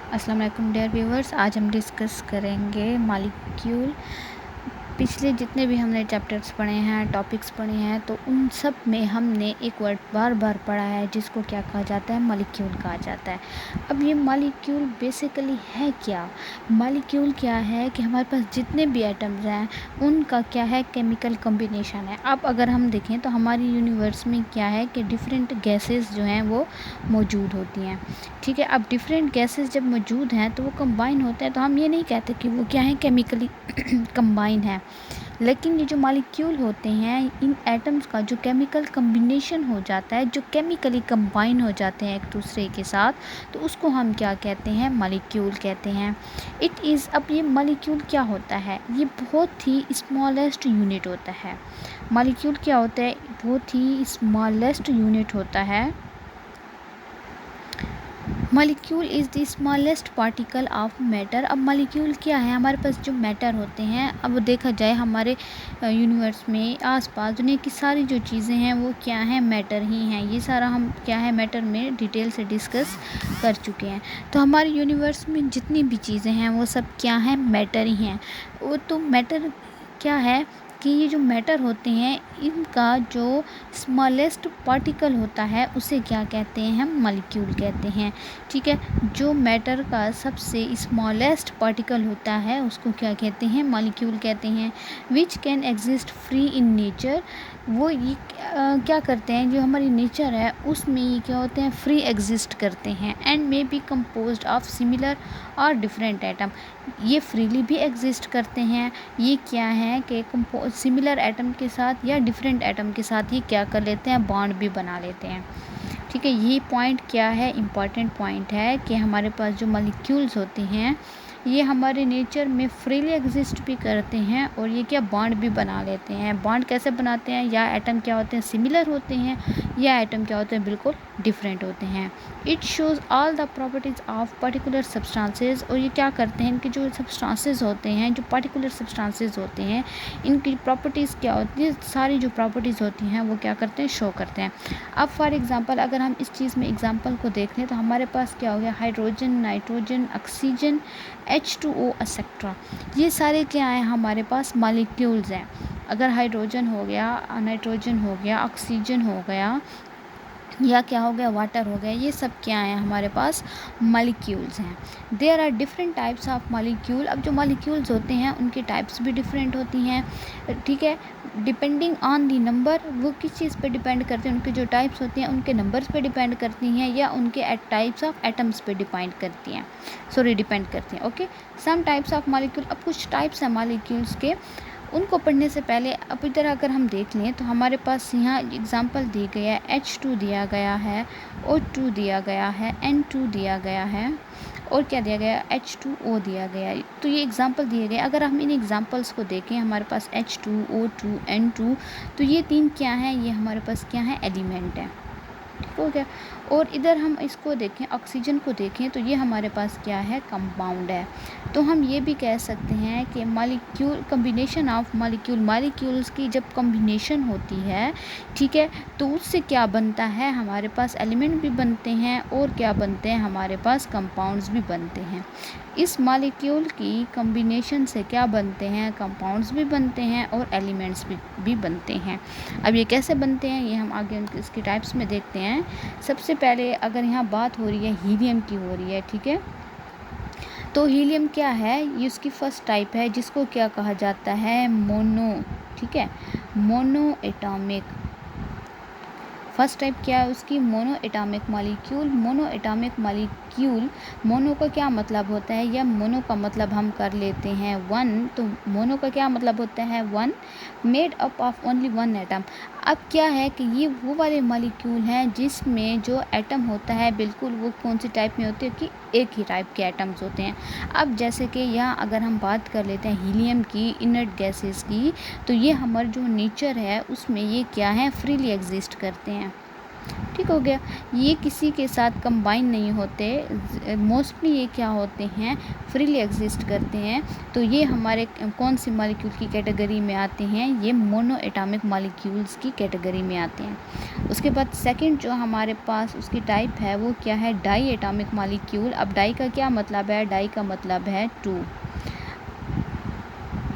अस्सलाम वालेकुम dear viewers, आज हम डिस्कस करेंगे मॉलिक्यूल। पिछले जितने भी हमने चैप्टर्स पढ़े हैं, टॉपिक्स पढ़े हैं, तो उन सब में हमने एक वर्ड बार बार पढ़ा है जिसको क्या कहा जाता है, मॉलिक्यूल कहा जाता है। अब ये मॉलिक्यूल बेसिकली है क्या? मॉलिक्यूल क्या है कि हमारे पास जितने भी एटम्स हैं उनका क्या है, केमिकल कॉम्बिनेशन है। अब अगर हम देखें तो हमारी यूनिवर्स में क्या है कि डिफरेंट गैसेस जो हैं वो मौजूद होती हैं। ठीक है, अब डिफरेंट गैसेस जब मौजूद हैं तो वो कंबाइन होते हैं, तो हम ये नहीं कहते कि वो क्या है, केमिकली कंबाइन है। लेकिन ये जो मॉलिक्यूल होते हैं, इन एटम्स का जो केमिकल कम्बिनेशन हो जाता है, जो केमिकली कंबाइन हो जाते हैं एक दूसरे के साथ, तो उसको हम क्या कहते हैं, मॉलिक्यूल कहते हैं। इट इज़, अब ये मॉलिक्यूल क्या होता है, ये बहुत ही स्मॉलेस्ट यूनिट होता है। मॉलिक्यूल क्या होता है, बहुत ही स्मॉलेस्ट यूनिट होता है। Molecule is the smallest particle of matter. अब मॉलिक्यूल क्या है, हमारे पास जो मैटर होते हैं, अब देखा जाए हमारे यूनिवर्स में आसपास दुनिया की सारी जो चीज़ें हैं वो क्या हैं, मैटर ही हैं। ये सारा हम क्या है, मैटर में डिटेल से डिस्कस कर चुके हैं। तो हमारे यूनिवर्स में जितनी भी चीज़ें हैं वो सब क्या हैं, मैटर ही हैं। वो तो मैटर क्या है कि ये जो मैटर होते हैं इनका जो स्मॉलेस्ट पार्टिकल होता है उसे क्या कहते हैं, हम मॉलिक्यूल कहते हैं। ठीक है, जो मैटर का सबसे स्मॉलेस्ट पार्टिकल होता है उसको क्या कहते हैं, मॉलिक्यूल कहते हैं। Which can exist free in nature. वो ये क्या करते हैं, जो हमारी नेचर है उसमें ये क्या होते हैं, फ्री एग्जिस्ट करते हैं। And may be composed of similar और डिफरेंट एटम। ये फ्रीली भी एग्जिस्ट करते हैं। ये क्या है कि सिमिलर एटम के साथ या डिफरेंट एटम के साथ ये क्या कर लेते हैं, बॉन्ड भी बना लेते हैं। ठीक है, ये पॉइंट क्या है, इम्पॉर्टेंट पॉइंट है कि हमारे पास जो मॉलिक्यूल्स होते हैं ये हमारे नेचर में फ्रीली एग्जिस्ट भी करते हैं और ये क्या, बॉन्ड भी बना लेते हैं। बॉन्ड कैसे बनाते हैं, या एटम क्या होते हैं, सिमिलर होते हैं, या एटम क्या होते हैं, बिल्कुल डिफरेंट होते हैं। It shows all the properties of particular substances. और ये क्या करते हैं, इनके जो सब्सटेंसेस होते हैं, जो पर्टिकुलर सब्सटेंसेस होते हैं, इनकी प्रॉपर्टीज़ क्या होती है, सारी जो प्रॉपर्टीज़ होती हैं वो क्या करते हैं, शो करते हैं। अब फॉर एग्जांपल अगर हम इस चीज़ में एग्जांपल को देख लें तो हमारे पास क्या हो गया, hydrogen, nitrogen, oxygen, H2O etcetera. ये सारे क्या हैं, हमारे पास मॉलिक्यूल्स हैं। अगर हाइड्रोजन हो गया, नाइट्रोजन हो गया, ऑक्सीजन हो गया, या क्या हो गया, वाटर हो गया, ये सब क्या है, हमारे पास मॉलिक्यूल्स हैं। There are different types of molecule. अब जो मॉलिक्यूल्स होते हैं उनकी टाइप्स भी डिफरेंट होती हैं। ठीक है, डिपेंडिंग ऑन दी नंबर, वो किस चीज़ पे डिपेंड करते हैं, उनके जो टाइप्स होती हैं उनके नंबर्स पे डिपेंड करती हैं, या उनके टाइप्स ऑफ एटम्स पे डिपेंड करती हैं, डिपेंड करती हैं। Okay, some types of molecule. अब कुछ टाइप्स हैं मॉलिक्यूल्स के, उनको पढ़ने से पहले अब इधर अगर हम देख लें तो हमारे पास यहाँ एग्जांपल दी गया है, H2 दिया गया है, O2 दिया गया है, N2 दिया गया है, और क्या दिया गया, H2O दिया गया है। तो ये एग्जांपल दिए गए। अगर हम इन एग्जांपल्स को देखें, हमारे पास H2, O2, N2, तो ये तीन क्या हैं, ये हमारे पास क्या है, एलिमेंट है। ठीक हो गया। और इधर हम इसको देखें, ऑक्सीजन को देखें, तो ये हमारे पास क्या है, कंपाउंड है। तो हम ये भी कह सकते हैं कि molecule, combination of molecule, molecules की जब कम्बिनेशन होती है, ठीक है, तो उससे क्या बनता है, हमारे पास एलिमेंट भी बनते हैं और क्या बनते हैं, हमारे पास कंपाउंड्स भी बनते हैं। इस मॉलिक्यूल की कम्बिनेशन से क्या बनते हैं, कंपाउंड्स भी बनते हैं और एलिमेंट्स भी बनते हैं। अब ये कैसे बनते हैं, ये हम आगे इसकी टाइप्स में देखते हैं। सबसे पहले अगर यहाँ बात हो रही है हीलियम की, हो रही है, ठीक है, तो हीलियम क्या है, ये उसकी फर्स्ट टाइप है जिसको क्या कहा जाता है, मोनो। ठीक है, मोनो एटॉमिक। फर्स्ट टाइप क्या है उसकी, mono atomic molecule. Mono atomic molecule, mono का क्या मतलब होता है, या मोनो का मतलब हम कर लेते हैं वन, तो मोनो का क्या मतलब होता है, one, made up of only one atom. अब क्या है कि ये वो वाले मॉलिक्यूल हैं जिसमें जो एटम होता है बिल्कुल वो कौन सी टाइप में होते हैं, कि एक ही टाइप के एटम्स होते हैं। अब जैसे कि यहाँ अगर हम बात कर लेते हैं हीलियम की, इनर्ट गैसेस की, तो ये हमारा जो नेचर है उसमें ये क्या है, फ्रीली एग्जिस्ट करते हैं। ठीक हो गया। ये किसी के साथ कंबाइन नहीं होते, मोस्टली ये क्या होते हैं, फ्रीली एग्जिस्ट करते हैं। तो ये हमारे कौन सी मॉलिक्यूल की कैटेगरी में आते हैं, ये मोनो एटॉमिक मॉलिक्यूल्स की कैटेगरी में आते हैं। उसके बाद सेकंड जो हमारे पास उसकी टाइप है वो क्या है, डाई एटॉमिक मॉलिक्यूल। अब डाई का क्या मतलब है, डाई का मतलब है 2।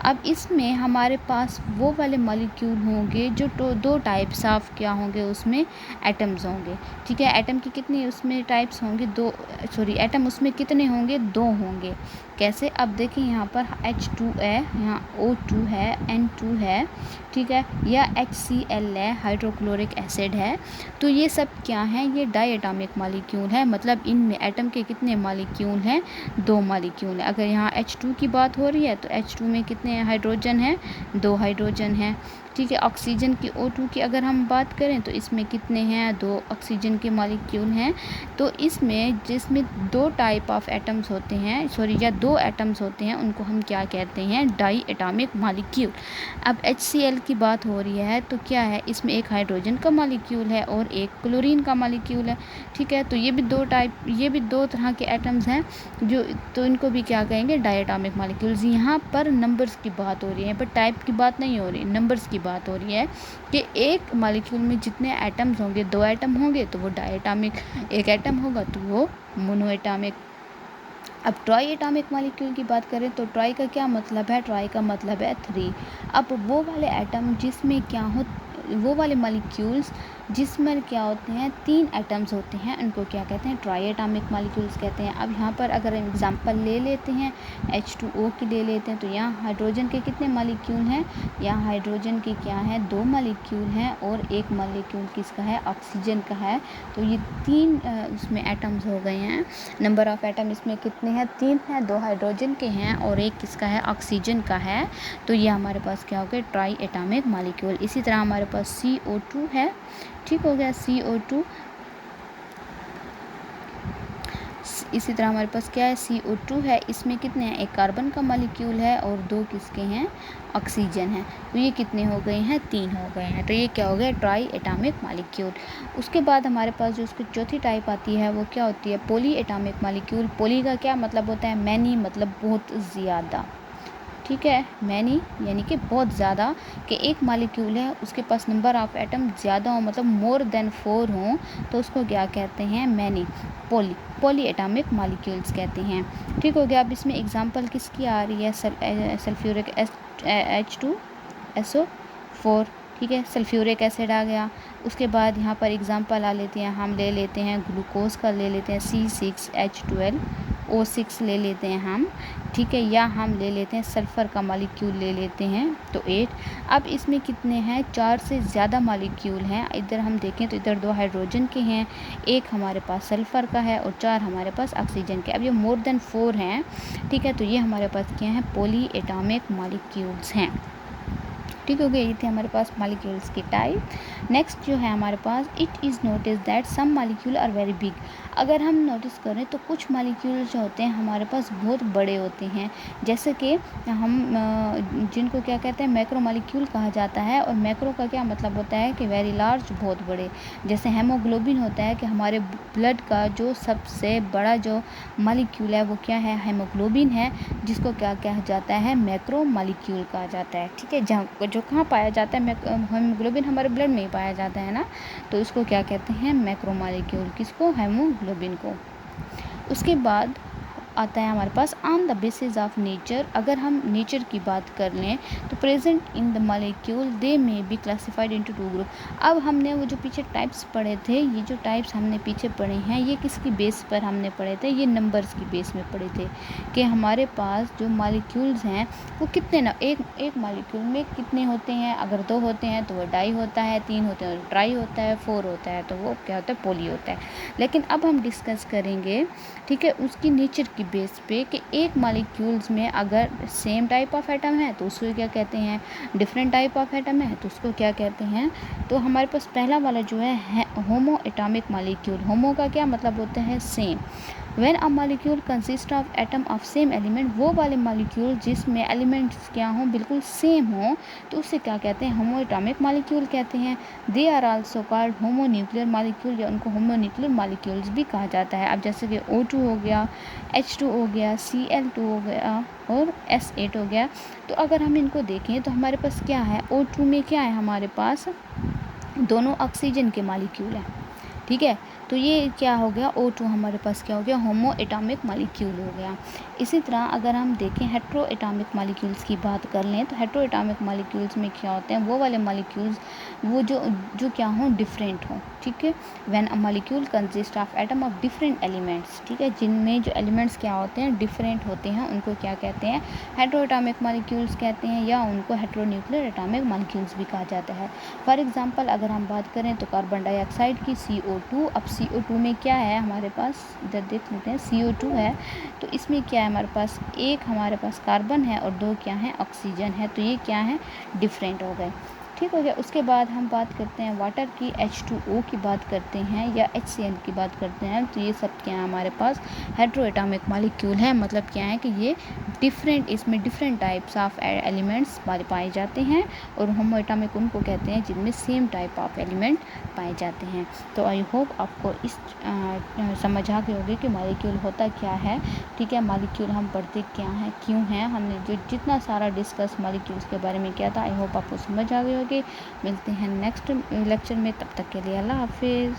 अब इसमें हमारे पास वो वाले मॉलिक्यूल होंगे जो दो टाइप्स ऑफ क्या होंगे, उसमें एटम्स होंगे। ठीक है, एटम की कितनी उसमें टाइप्स होंगे, एटम उसमें कितने होंगे, 2 होंगे। कैसे, अब देखिए यहाँ पर H2 है, यहाँ O2 है, N2 है, ठीक है, या HCl है, हाइड्रोक्लोरिक एसिड है। तो ये सब क्या हैं, ये डाई एटॉमिक मॉलिक्यूल है। मतलब इनमें एटम के कितने मॉलिक्यूल हैं, 2 मॉलिक्यूल हैं। अगर यहाँ H2 की बात हो रही है तो H2 में कितने हाइड्रोजन हैं, 2 हाइड्रोजन हैं। ठीक है, ऑक्सीजन की O2 की अगर हम बात करें तो इसमें कितने हैं, 2 ऑक्सीजन के मॉलिक्यूल हैं। तो इसमें जिसमें 2 टाइप ऑफ एटम्स होते हैं, या 2 एटम्स होते हैं, उनको हम क्या कहते हैं, डाई एटॉमिक मॉलिक्यूल। अब HCl की बात हो रही है तो क्या है, इसमें एक हाइड्रोजन का मॉलिक्यूल है और एक क्लोरीन का मॉलिक्यूल है। ठीक है, तो ये भी 2 तरह के एटम्स हैं जो, तो इनको भी क्या कहेंगे, डाई एटॉमिक मॉलिक्यूल्स। यहाँ पर नंबर्स की बात हो रही है, पर टाइप की बात नहीं हो रही, नंबर्स की बात हो रही है कि एक मॉलिक्यूल में जितने एटम्स होंगे, 2 एटम होंगे तो वो डाई एटॉमिक, एक एटम होगा तो वो मोनो एटॉमिक। अब ट्राई एटॉमिक मॉलिक्यूल की बात करें तो ट्राई का क्या मतलब है, ट्राई का मतलब है 3। अब वो वाले एटम जिसमें क्या हो, वो वाले मॉलिक्यूल्स जिसमें क्या होते हैं, 3 एटम्स होते हैं, उनको क्या कहते हैं, ट्राई एटॉमिक मॉलिक्यूल्स कहते हैं। अब यहाँ पर अगर एग्जांपल ले लेते हैं, H2O की ले लेते हैं, तो यहाँ हाइड्रोजन के कितने मॉलिक्यूल हैं, यहाँ हाइड्रोजन के क्या हैं, 2 मॉलिक्यूल हैं और एक मॉलिक्यूल किसका है, ऑक्सीजन का है। तो ये 3 उसमें एटम्स हो गए हैं। नंबर ऑफ एटम इसमें कितने हैं, 3 हैं, 2 हाइड्रोजन के हैं और एक किसका है, ऑक्सीजन का है। तो ये हमारे पास क्या हो गया, ट्राई एटॉमिक मॉलिक्यूल। इसी तरह हमारे पास CO2 है। ठीक हो गया, CO2। इसी तरह हमारे पास क्या है, CO2 है, इसमें कितने हैं, एक कार्बन का मॉलिक्यूल है और 2 किसके हैं, ऑक्सीजन है। तो ये कितने हो गए हैं, 3 हो गए हैं। तो ये क्या हो गया, ट्राई एटॉमिक मॉलिक्यूल। उसके बाद हमारे पास जो उसकी चौथी टाइप आती है वो क्या होती है, पॉली एटॉमिक मॉलिक्यूल। पॉली का क्या मतलब होता है, मैनी, मतलब बहुत ज़्यादा। ठीक है, मैनी यानी कि बहुत ज़्यादा, कि एक मॉलिक्यूल है उसके पास नंबर ऑफ एटम ज़्यादा हो, मतलब मोर देन 4 हों, तो उसको क्या कहते हैं, मैनी, पॉली एटॉमिक मॉलिक्यूल्स कहते हैं। ठीक हो गया। अब इसमें एग्जांपल किसकी आ रही है, सल्फ्यूरिक H2SO4। ठीक है, सल्फ्यूरिक एसिड आ गया। उसके बाद यहाँ पर एग्जांपल आ लेते हैं, हम ले लेते हैं ग्लूकोज का, ले लेते हैं C6H12O6 ले लेते हैं हम। ठीक है, या हम ले लेते हैं सल्फ़र का मॉलिक्यूल ले लेते हैं, तो 8। अब इसमें कितने हैं, 4 से ज़्यादा मॉलिक्यूल हैं। इधर हम देखें तो इधर 2 हाइड्रोजन के हैं, एक हमारे पास सल्फ़र का है और 4 हमारे पास ऑक्सीजन के। अब ये मोर देन 4 हैं। ठीक है, तो ये हमारे पास क्या है, पॉली एटॉमिक मॉलिक्यूल्स हैं। ठीक हो गया, ये थे हमारे पास मॉलिक्यूल्स की टाइप। नेक्स्ट जो है हमारे पास, it is notice that some molecule are very big. अगर हम नोटिस करें तो कुछ मॉलिक्यूल जो होते हैं हमारे पास बहुत बड़े होते हैं, जैसे कि हम जिनको क्या कहते हैं, मैक्रो मॉलिक्यूल कहा जाता है। और मैक्रो का क्या मतलब होता है कि वेरी लार्ज, बहुत बड़े। जैसे हेमोग्लोबिन होता है कि हमारे ब्लड का जो सबसे बड़ा जो मॉलिक्यूल है वो क्या है, हेमोग्लोबिन है, जिसको क्या कहा जाता है, मैक्रो मॉलिक्यूल कहा जाता है। ठीक है, जो कहाँ पाया जाता है, हेमोग्लोबिन हमारे ब्लड में ही पाया जाता है ना, तो इसको क्या कहते हैं, मैक्रो मॉलिक्यूल। किसको, हेमोग्लोबिन को। उसके बाद आता है हमारे pass on the basis of nature. अगर हम नेचर की बात कर लें तो प्रेजेंट इन द मॉलिक्यूल दे में बी क्लासिफाइड इनटू 2 ग्रुप। अब हमने वो जो पीछे टाइप्स पढ़े थे, ये जो टाइप्स हमने पीछे पढ़े हैं, ये किसकी बेस पर हमने पढ़े थे, ये नंबर्स की बेस में पढ़े थे कि हमारे पास जो मॉलिक्यूल्स हैं वो कितने ना, एक मॉलिक्यूल में कितने होते हैं। अगर 2 होते हैं तो वो डाई होता है, 3 होते हैं तो ट्राई होता है, 4 होता है तो वो क्या होता है, पॉली होता है। लेकिन अब हम डिस्कस करेंगे, ठीक है, उसकी नेचर की बेस पे, कि एक मॉलिक्यूल्स में अगर सेम टाइप ऑफ एटम है तो उसको क्या कहते हैं, डिफरेंट टाइप ऑफ एटम है तो उसको क्या कहते हैं। तो हमारे पास पहला वाला जो है होमो एटॉमिक मॉलिक्यूल। होमो का क्या मतलब होता है, same. When a molecule consist of atom of same element, वो वाले मॉलिक्यूल जिसमें एलिमेंट्स क्या हों, बिल्कुल सेम हों, तो उसे क्या कहते हैं, होमो एटॉमिक मॉलिक्यूल कहते हैं। They are also called homo nuclear molecule, या उनको होमो न्यूक्लियर मॉलिक्यूल्स भी कहा जाता है। अब जैसे कि O2 हो गया, H2 हो गया, Cl2 हो गया और S8 हो गया। तो अगर हम इनको देखें तो हमारे पास क्या है, O2 में क्या है, हमारे पास दोनों ऑक्सीजन के मॉलिक्यूल हैं, ठीक है। तो ये क्या हो गया, O2 हमारे पास क्या हो गया, होमो एटॉमिक मॉलिक्यूल हो गया। इसी तरह अगर हम देखें हेट्रो एटॉमिक मॉलिक्यूल्स की बात कर लें, तो हेट्रो एटॉमिक मॉलिक्यूल्स में क्या होते हैं, वो वाले मॉलिक्यूल्स वो जो क्या हों, डिफरेंट हों, ठीक है। When a molecule consist of atom of different elements, ठीक है, जिनमें जो एलिमेंट्स क्या होते हैं, डिफरेंट होते हैं, उनको क्या कहते हैं, हेट्रो एटॉमिक मॉलिक्यूल्स कहते हैं, या उनको हेट्रो न्यूक्लियर एटॉमिक मॉलिक्यूल्स भी कहा जाता है। फॉर एग्जांपल अगर हम बात करें तो कार्बन डाइऑक्साइड की CO2, अब CO2 में क्या है हमारे पास, इधर देख लेते हैं, CO2 है, तो इसमें क्या है हमारे पास, एक हमारे पास कार्बन है और दो क्या है, ऑक्सीजन है, तो ये क्या है, डिफरेंट हो गए, ठीक हो गया। उसके बाद हम बात करते हैं वाटर की, H2O की बात करते हैं या HCl की बात करते हैं, तो ये सब क्या है हमारे पास, हेट्रो एटॉमिक मॉलिक्यूल है। मतलब क्या है कि ये डिफरेंट, इसमें डिफरेंट टाइप्स ऑफ एलिमेंट्स पाए जाते हैं, और होमो एटॉमिक उनको कहते हैं जिनमें सेम टाइप ऑफ एलिमेंट पाए जाते हैं। तो आई होप आपको इस समझ आ गई होगी कि मॉलिक्यूल होता क्या है, ठीक है। मॉलिक्यूल हम पढ़ते क्या हैं, क्यों हैं, हमने जो जितना सारा डिस्कस मॉलिक्यूल्स के बारे में किया था, आई होप आपको समझ आ गई होगी। मिलते हैं नेक्स्ट लेक्चर में, तब तक के लिए अल्लाह हाफिज़।